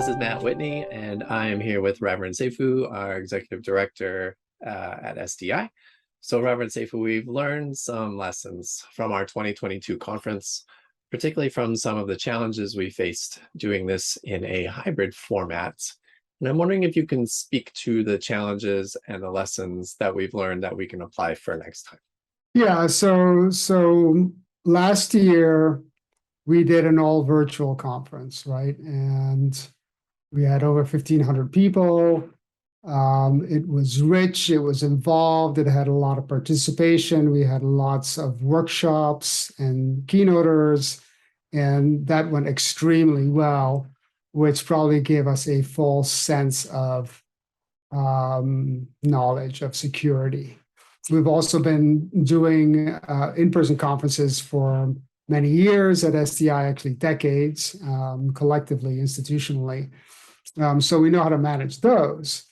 This is Matt Whitney, and I am here with Reverend Seifu, our Executive Director at SDI. So, Reverend Seifu, we've learned some lessons from our 2022 conference, particularly from some of the challenges we faced doing this in a hybrid format. And I'm wondering if you can speak to the challenges and the lessons that we've learned that we can apply for next time. Yeah, so last year we did an all virtual conference, right? And we had over 1,500 people. It was rich, it was involved, it had a lot of participation. We had lots of workshops and keynoters, and that went extremely well, which probably gave us a false sense of knowledge of security. We've also been doing in-person conferences for many years at SDI, actually decades, collectively, institutionally. So we know how to manage those.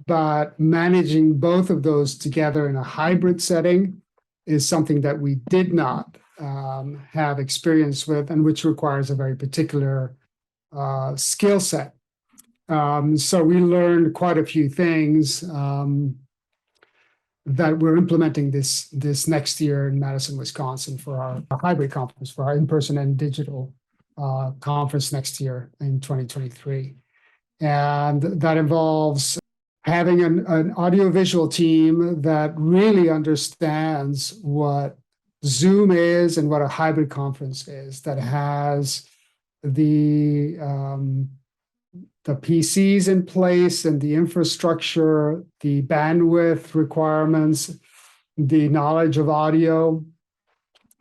But managing both of those together in a hybrid setting is something that we did not have experience with, and which requires a very particular skill set. So we learned quite a few things that we're implementing this next year in Madison, Wisconsin for our hybrid conference, for our in-person and digital conference next year in 2023. And that involves having an audiovisual team that really understands what Zoom is and what a hybrid conference is, that has the PCs in place and the infrastructure, the bandwidth requirements, the knowledge of audio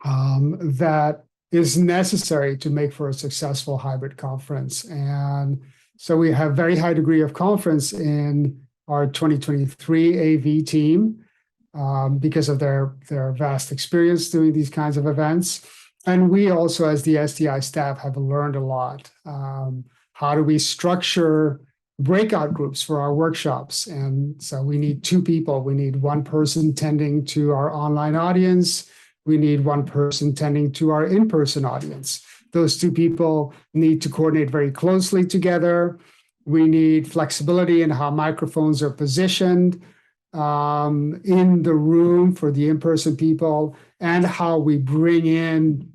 that is necessary to make for a successful hybrid conference. And so we have very high degree of confidence in our 2023 AV team because of their vast experience doing these kinds of events. And we also, as the SDI staff, have learned a lot. How do we structure breakout groups for our workshops? And so we need two people. We need one person tending to our online audience. We need one person tending to our in-person audience. Those two people need to coordinate very closely together. We need flexibility in how microphones are positioned in the room for the in-person people, and how we bring in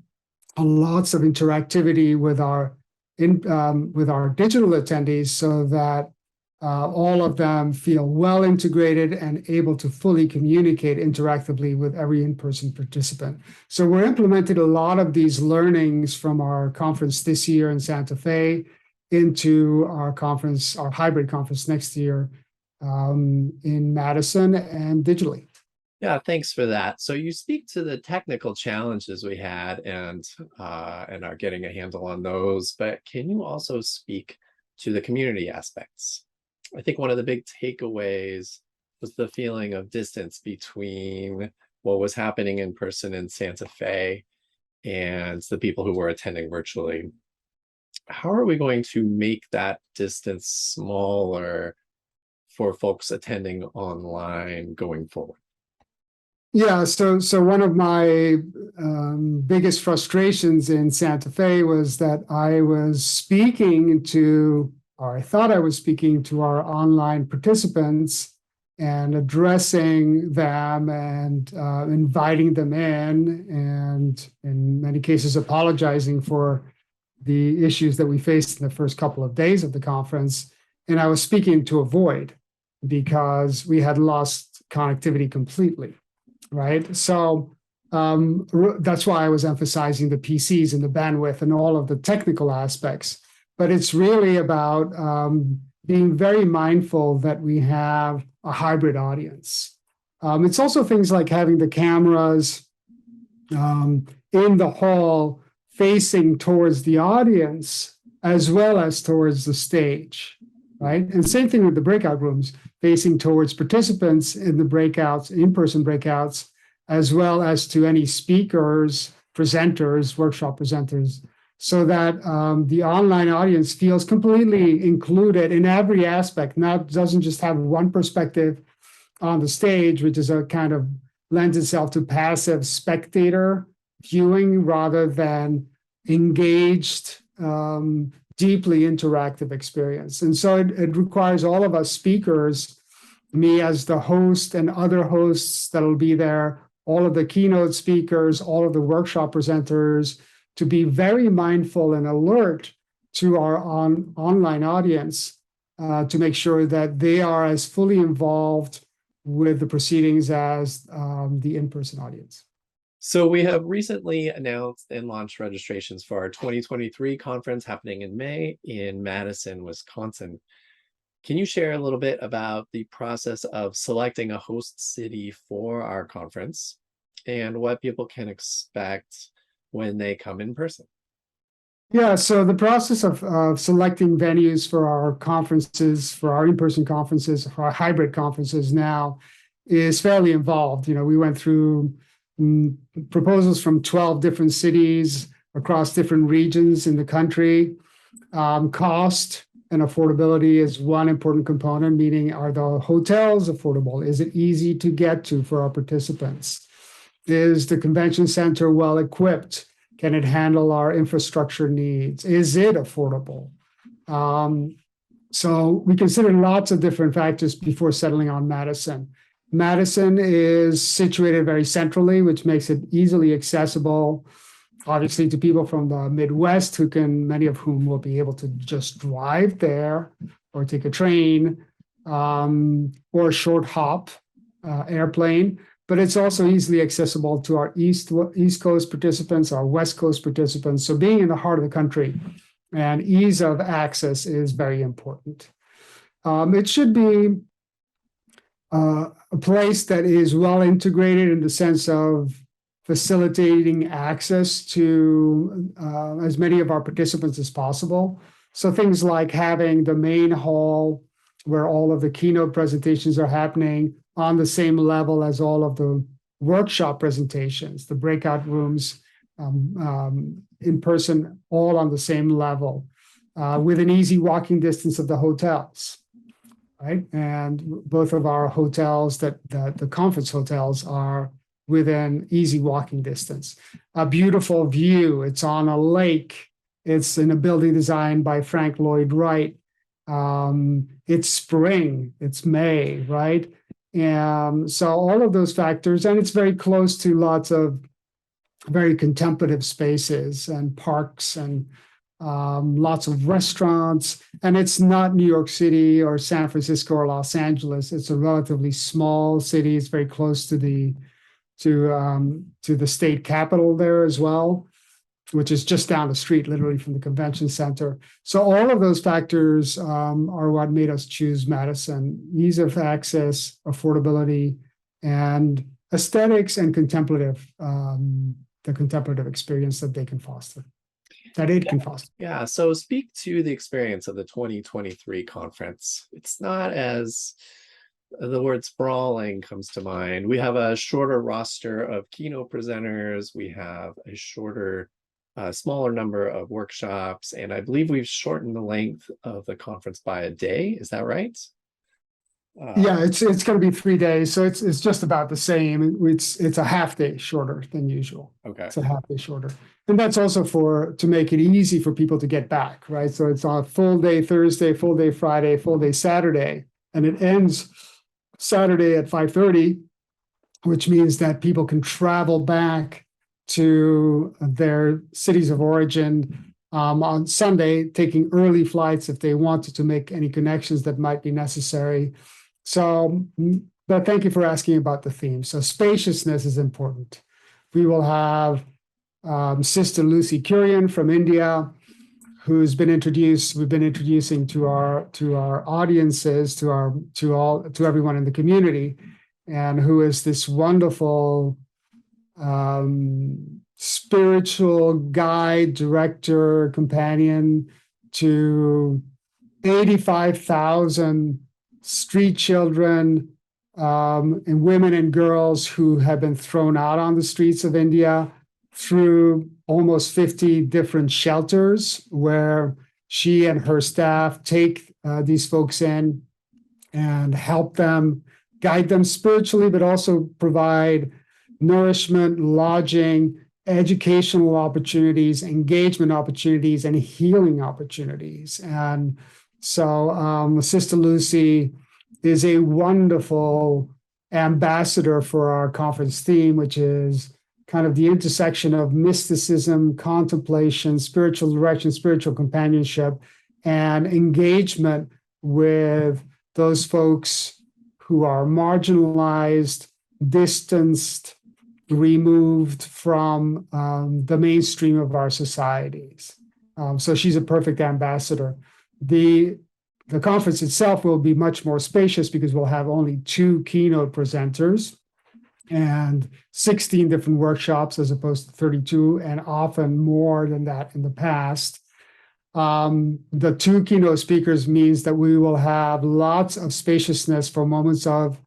lots of interactivity with our digital attendees, so that all of them feel well integrated and able to fully communicate interactively with every in-person participant. So we're implementing a lot of these learnings from our conference this year in Santa Fe into our conference, our hybrid conference next year in Madison and digitally. Yeah, thanks for that. So you speak to the technical challenges we had and are getting a handle on those, but can you also speak to the community aspects? I think one of the big takeaways was the feeling of distance between what was happening in person in Santa Fe and the people who were attending virtually. How are we going to make that distance smaller for folks attending online going forward? Yeah, so one of my biggest frustrations in Santa Fe was that I was speaking to, or I thought I was speaking to, our online participants and addressing them and inviting them in, and in many cases apologizing for the issues that we faced in the first couple of days of the conference. And I was speaking to a void because we had lost connectivity completely. Right. So that's why I was emphasizing the PCs and the bandwidth and all of the technical aspects. But it's really about being very mindful that we have a hybrid audience. It's also things like having the cameras in the hall facing towards the audience as well as towards the stage. Right. And same thing with the breakout rooms, facing towards participants in the breakouts, in-person breakouts, as well as to any speakers, presenters, workshop presenters, so that the online audience feels completely included in every aspect, doesn't just have one perspective on the stage, which is a kind of lends itself to passive spectator viewing rather than engaged deeply interactive experience. And so it requires all of us speakers, me as the host and other hosts that'll be there, all of the keynote speakers, all of the workshop presenters, to be very mindful and alert to our online audience, to make sure that they are as fully involved with the proceedings as the in-person audience. So we have recently announced and launched registrations for our 2023 conference happening in May in Madison, Wisconsin. Can you share a little bit about the process of selecting a host city for our conference and what people can expect when they come in person? Yeah, so the process of selecting venues for our conferences, for our in-person conferences, for our hybrid conferences now is fairly involved. We went through proposals from 12 different cities across different regions in the country. Cost and affordability is one important component, meaning are the hotels affordable? Is it easy to get to for our participants? Is the convention center well equipped? Can it handle our infrastructure needs? Is it affordable? So we considered lots of different factors before settling on Madison. Madison is situated very centrally, which makes it easily accessible, obviously, to people from the Midwest, many of whom will be able to just drive there or take a train or a short hop airplane. But it's also easily accessible to our East Coast participants, our West Coast participants. So being in the heart of the country and ease of access is very important. It should be a place that is well integrated in the sense of facilitating access to as many of our participants as possible. So things like having the main hall where all of the keynote presentations are happening on the same level as all of the workshop presentations, the breakout rooms in person, all on the same level, with an easy walking distance of the hotels, right? And both of our hotels, the conference hotels, are within easy walking distance. A beautiful view. It's on a lake. It's in a building designed by Frank Lloyd Wright. It's spring. It's May, right? And so all of those factors, and it's very close to lots of very contemplative spaces and parks and lots of restaurants. And it's not New York City or San Francisco or Los Angeles. It's a relatively small city. It's very close to the state capital there as well, which is just down the street, literally from the convention center. So all of those factors are what made us choose Madison: ease of access, affordability, and aesthetics and the contemplative experience that it can foster. Yeah, so speak to the experience of the 2023 conference. It's not as the word sprawling comes to mind. We have a shorter roster of keynote presenters. We have a smaller number of workshops, and I believe we've shortened the length of the conference by a day. Is that right? Yeah, it's going to be 3 days, so it's just about the same. It's a half day shorter than usual. Okay. It's a half day shorter, and that's also to make it easy for people to get back, right? So it's on a full day Thursday, full day Friday, full day Saturday, and it ends Saturday at 5:30, which means that people can travel back to their cities of origin on Sunday, taking early flights if they wanted to make any connections that might be necessary. So, but thank you for asking about the theme. So spaciousness is important. We will have Sister Lucy Kurian from India, who's been introduced. We've been introducing to our audiences, to everyone in the community, and who is this wonderful spiritual guide, director, companion to 85,000 street children and women and girls who have been thrown out on the streets of India, through almost 50 different shelters where she and her staff take these folks in and help them, guide them spiritually, but also provide nourishment, lodging, educational opportunities, engagement opportunities, and healing opportunities. And so Sister Lucy is a wonderful ambassador for our conference theme, which is kind of the intersection of mysticism, contemplation, spiritual direction, spiritual companionship, and engagement with those folks who are marginalized, distanced, removed from the mainstream of our societies. So she's a perfect ambassador. The conference itself will be much more spacious because we'll have only 2 keynote presenters and 16 different workshops as opposed to 32, and often more than that in the past. The 2 keynote speakers means that we will have lots of spaciousness for moments of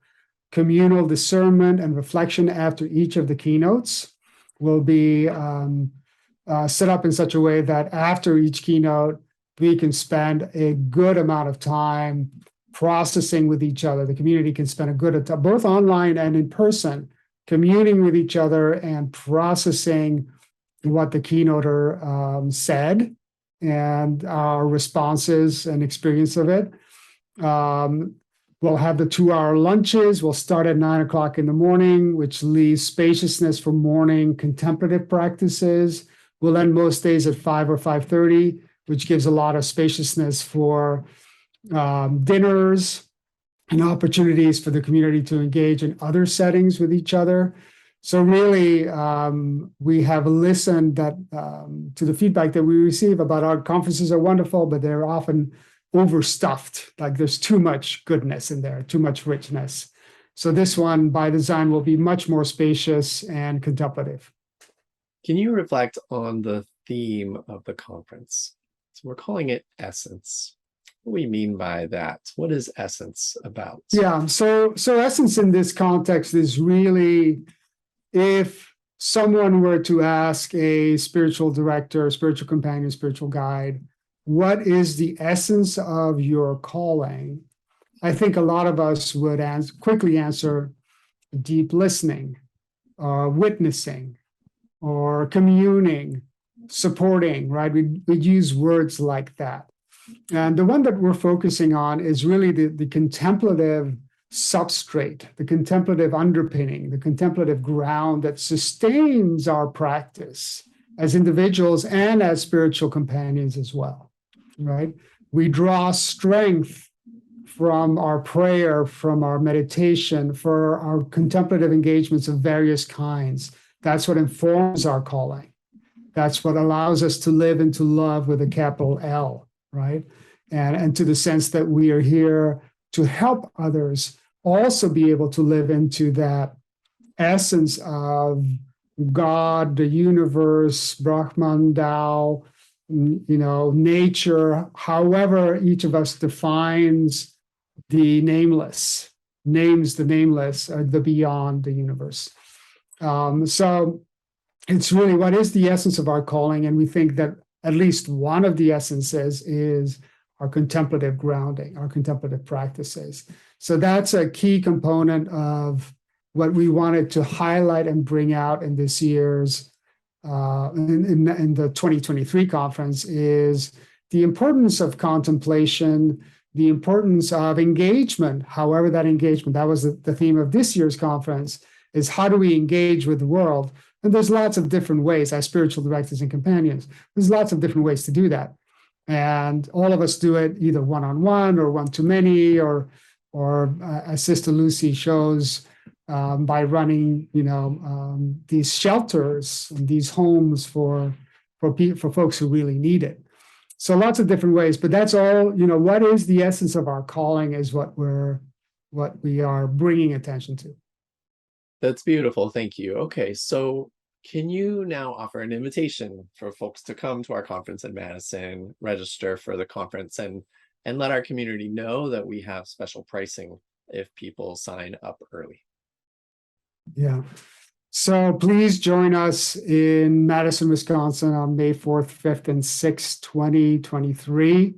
communal discernment and reflection after each of the keynotes. Will be set up in such a way that after each keynote, we can spend a good amount of time processing with each other. The community can spend a good time, both online and in person, communing with each other and processing what the keynoter said and our responses and experience of it. We'll have the 2-hour lunches. We'll start at 9 o'clock in the morning, which leaves spaciousness for morning contemplative practices. We'll end most days at 5 or 5:30, which gives a lot of spaciousness for dinners and opportunities for the community to engage in other settings with each other. So really, we have listened to the feedback that we receive about our conferences are wonderful, but they're often overstuffed. Like there's too much goodness in there, too much richness. So this one, by design, will be much more spacious and contemplative. Can you reflect on the theme of the conference? So we're calling it Essence. What do we mean by that? What is Essence about? Yeah, so Essence in this context is really, if someone were to ask a spiritual director, spiritual companion, spiritual guide, what is the essence of your calling? I think a lot of us would quickly answer deep listening, or witnessing, or communing, supporting, right? We'd use words like that. And the one that we're focusing on is really the contemplative substrate, the contemplative underpinning, the contemplative ground that sustains our practice as individuals and as spiritual companions as well, right? We draw strength from our prayer, from our meditation, for our contemplative engagements of various kinds. That's what informs our calling. That's what allows us to live into love with a capital L, right? And to the sense that we are here to help others also be able to live into that essence of God, the universe, Brahman, Tao, nature, however each of us defines the nameless, names the nameless, or the beyond the universe. So it's really, what is the essence of our calling? And we think that at least one of the essences is our contemplative grounding, our contemplative practices. So that's a key component of what we wanted to highlight and bring out in this year's, in the 2023 conference, is the importance of contemplation, the importance of engagement, however that engagement, that was the theme of this year's conference, is how do we engage with the world? And there's lots of different ways as spiritual directors and companions. There's lots of different ways to do that. And all of us do it either one-on-one or one-to-many, or as Sister Lucy shows, by running, these shelters and these homes for folks who really need it. So lots of different ways, but that's all. What is the essence of our calling is what we are bringing attention to. That's beautiful. Thank you. Okay, so can you now offer an invitation for folks to come to our conference in Madison, register for the conference, and let our community know that we have special pricing if people sign up early? Yeah. So please join us in Madison, Wisconsin on May 4th, 5th, and 6th, 2023,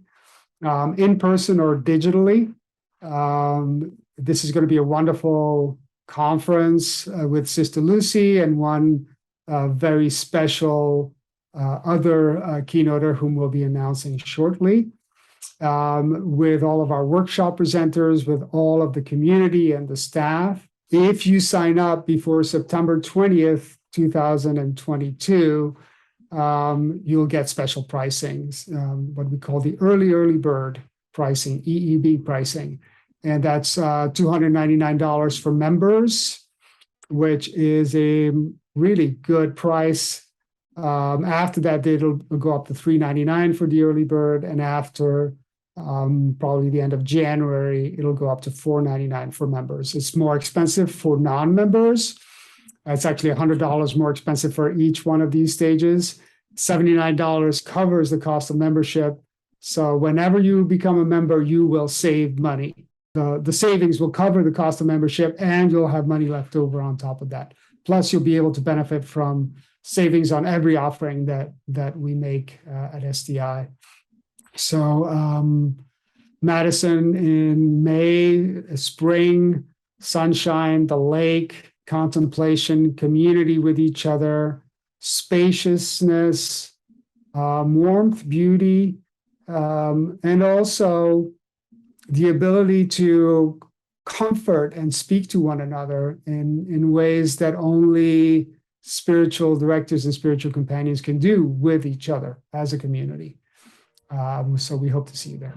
in person or digitally. This is going to be a wonderful conference with Sister Lucy, and one a very special other keynoter whom we'll be announcing shortly, with all of our workshop presenters, with all of the community and the staff. If you sign up before September 20th, 2022, you'll get special pricings, what we call the early bird pricing, EEB pricing. And that's $299 for members, which is a really good price. After that, it'll go up to $399 for the early bird, and after probably the end of January, it'll go up to $499 for members. It's more expensive for non-members. It's actually $100 more expensive for each one of these stages. $79 covers the cost of membership. So whenever you become a member, you will save money. The savings will cover the cost of membership, and you'll have money left over on top of that. Plus, you'll be able to benefit from savings on every offering that we make at SDI. So Madison in May, spring, sunshine, the lake, contemplation, community with each other, spaciousness, warmth, beauty, and also the ability to comfort and speak to one another in ways that only spiritual directors and spiritual companions can do with each other as a community. So we hope to see you there.